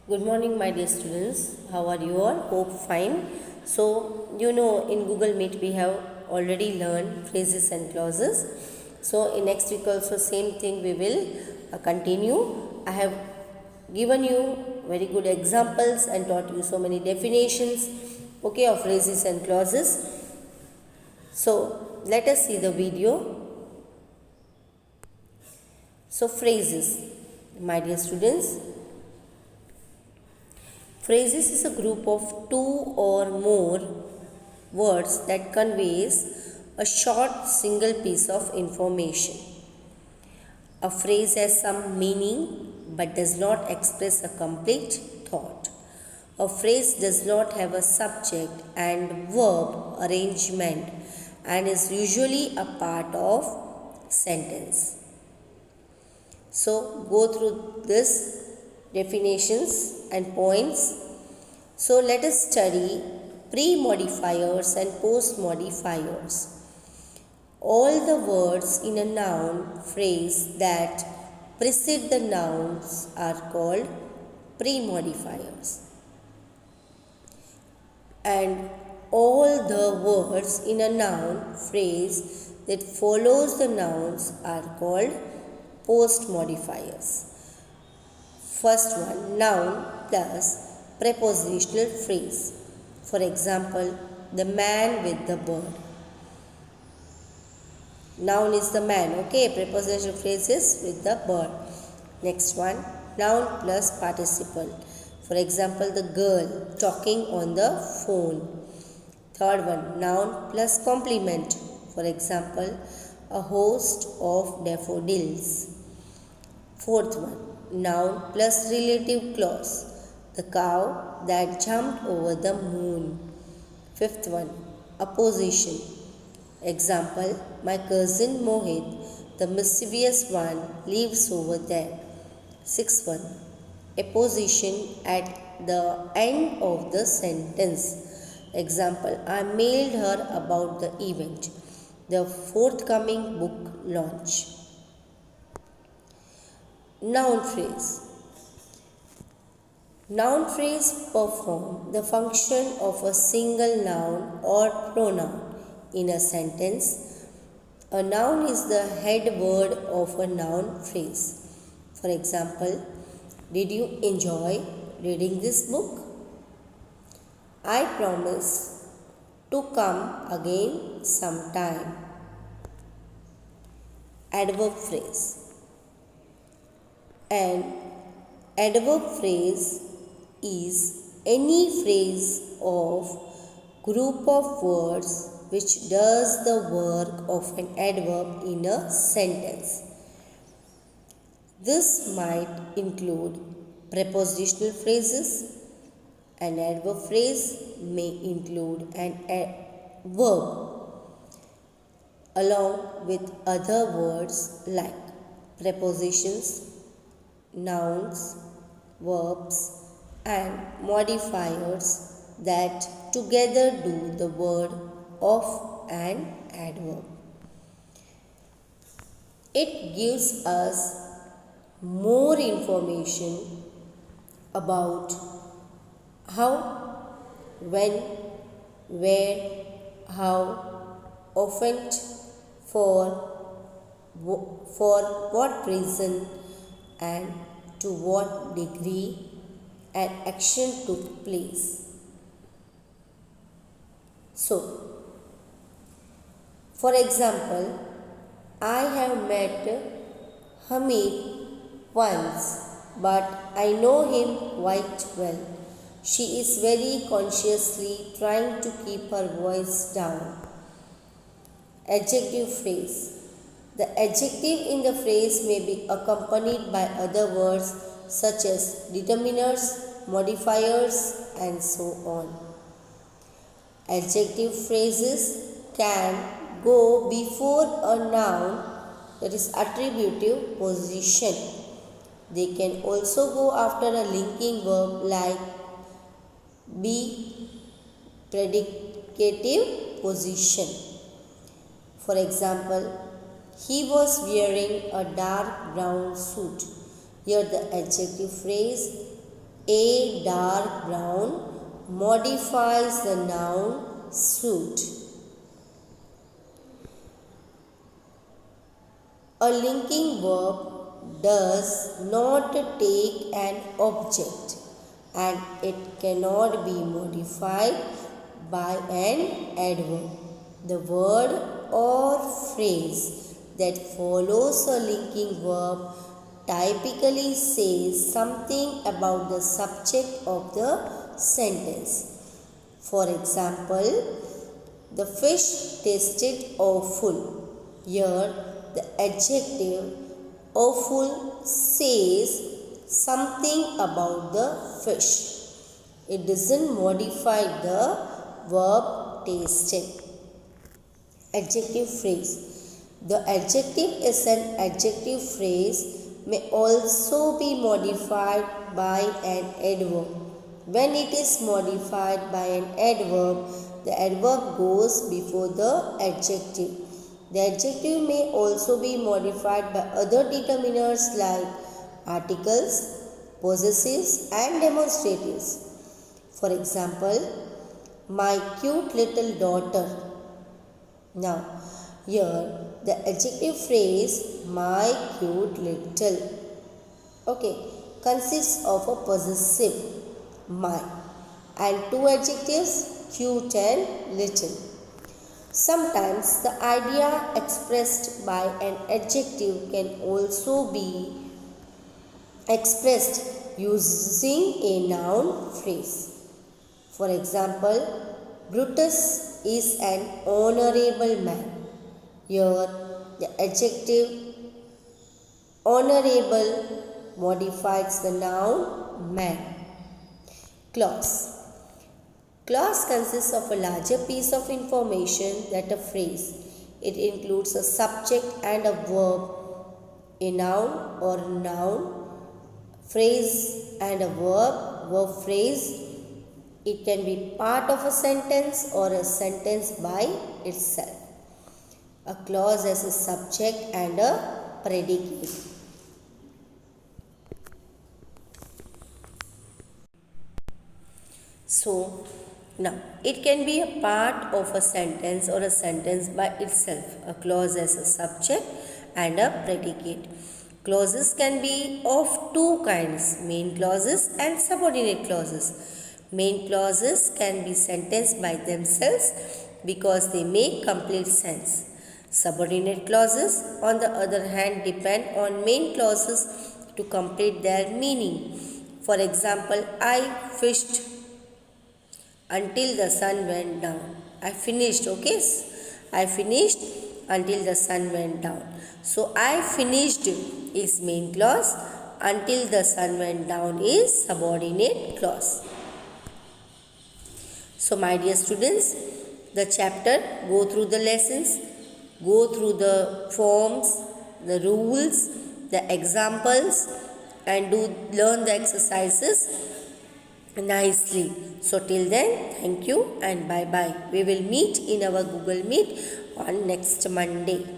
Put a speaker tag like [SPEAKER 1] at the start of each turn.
[SPEAKER 1] Good morning, my dear students. How are you all? Hope fine. So, in Google Meet we have already learned phrases and clauses. So, in next week also same thing we will continue. I have given you very good examples and taught you so many definitions, okay, of phrases and clauses. So, let us see the video. So, phrases, my dear students. Phrases is a group of two or more words that conveys a short single piece of information. A phrase has some meaning but does not express a complete thought. A phrase does not have a subject and verb arrangement and is usually a part of sentence. So go through this definitions and points. So let us study pre-modifiers and post-modifiers. All the words in a noun phrase that precede the nouns are called pre-modifiers. And all the words in a noun phrase that follows the nouns are called post-modifiers. First one, noun plus prepositional phrase. For example, the man with the bird. Noun is the man, okay. Prepositional phrase is with the bird. Next one, noun plus participle. For example, the girl talking on the phone. Third one, noun plus complement. For example, a host of daffodils. Fourth one, noun plus relative clause. The cow that jumped over the moon. Fifth one, apposition. Example, my cousin Mohit, the mischievous one, lives over there. Sixth one, apposition at the end of the sentence. Example, I mailed her about the event, the forthcoming book launch. Noun phrase. Noun phrase perform the function of a single noun or pronoun in a sentence. A noun is the head word of a noun phrase. For example, did you enjoy reading this book? I promise to come again sometime. Adverb phrase. An adverb phrase is any phrase of group of words which does the work of an adverb in a sentence. This might include prepositional phrases. An adverb phrase may include an verb along with other words like prepositions, nouns, verbs, and modifiers that together do the word of an adverb. It gives us more information about how, when, where, how, often, for what reason, and to what degree an action took place. So, for example, I have met Hamid once, but I know him quite well. She is very consciously trying to keep her voice down. Adjective phrase. The adjective in the phrase may be accompanied by other words such as determiners, modifiers, and so on. Adjective phrases can go before a noun, that is attributive position. They can also go after a linking verb like be, predicative position. For example, he was wearing a dark brown suit. Here the adjective phrase a dark brown modifies the noun suit. A linking verb does not take an object and it cannot be modified by an adverb. The word or phrase that follows a linking verb typically says something about the subject of the sentence. For example, the fish tasted awful. Here, the adjective awful says something about the fish. It doesn't modify the verb tasted. Adjective phrase. The adjective is an adjective phrase may also be modified by an adverb. When it is modified by an adverb, the adverb goes before the adjective. The adjective may also be modified by other determiners like articles, possessives and demonstratives. For example, my cute little daughter. Now, here the adjective phrase my cute little consists of a possessive my and two adjectives cute and little. Sometimes the idea expressed by an adjective can also be expressed using a noun phrase. For example, Brutus is an honorable man. Here, the adjective honorable modifies the noun man. Clause. Clause consists of a larger piece of information than a phrase. It includes a subject and a verb, a noun or noun, phrase and a verb phrase. It can be part of a sentence or a sentence by itself. A clause has a subject and a predicate. So, now it can be a part of a sentence or a sentence by itself. A clause has a subject and a predicate. Clauses can be of two kinds, main clauses and subordinate clauses. Main clauses can be sentenced by themselves because they make complete sense. Subordinate clauses, on the other hand, depend on main clauses to complete their meaning. For example, I fished until the sun went down. I finished until the sun went down. So, I finished is main clause, until the sun went down is subordinate clause. So, my dear students, the chapter, go through the lessons, go through the forms, the rules, the examples and learn the exercises nicely. So, till then, thank you and bye-bye. We will meet in our Google Meet on next Monday.